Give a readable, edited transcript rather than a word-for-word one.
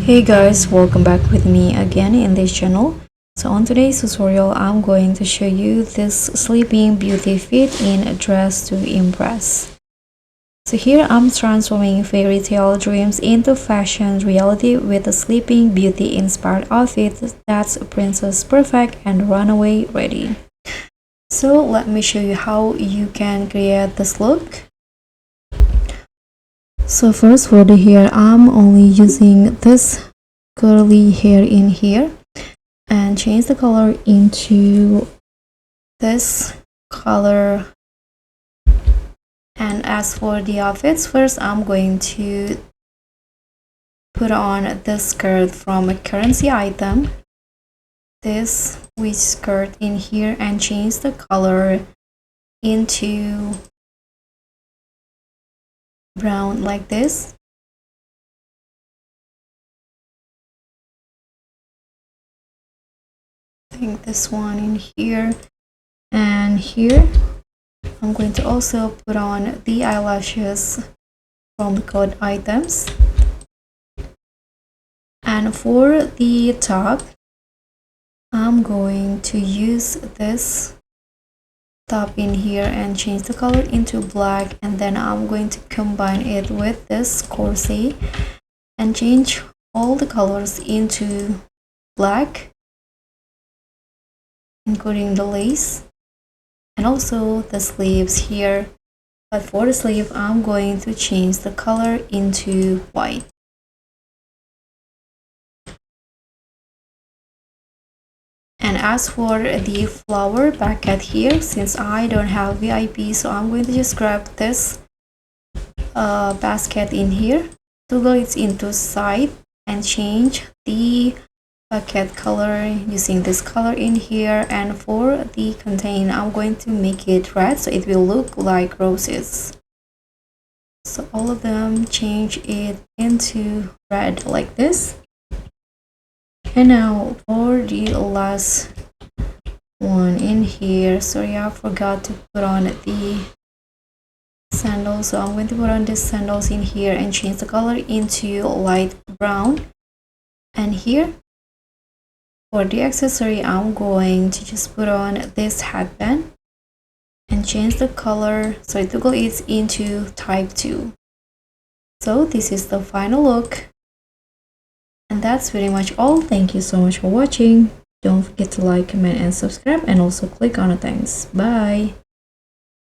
Hey guys, welcome back with me again in this channel. So on today's tutorial, I'm going to show you this sleeping beauty fit in a dress to impress. So here I'm transforming fairy tale dreams into fashion reality with a sleeping beauty inspired outfit that's princess perfect and runaway ready. So let me show you how you can create this look. So first for the hair, I'm only using this curly hair in here and change the color into this color. And as for the outfits, first I'm going to put on this skirt from a currency item, this witch skirt in here, and change the color into brown like this. I think this one in here and here. I'm going to also put on the eyelashes from the code items. And for the top, I'm going to use this top in here and change the color into black, and then I'm going to combine it with this corset and change all the colors into black, including the lace and also the sleeves here. But for the sleeve, I'm going to change the color into white. And as for the flower bucket here, since I don't have VIP, so I'm going to just grab this basket in here, toggle it into side and change the bucket color using this color in here. And for the contain, I'm going to make it red so it will look like roses. So all of them, change it into red like this. And now for the last one in here, sorry, I forgot to put on the sandals, so I'm going to put on these sandals in here and change the color into light brown. And here for the accessory, I'm going to just put on this headband and change the color so it toggle it into type 2. So this is the final look. And that's pretty much all. Thank you so much for watching. Don't forget to like, comment, and subscribe, and also click on the thanks. Bye.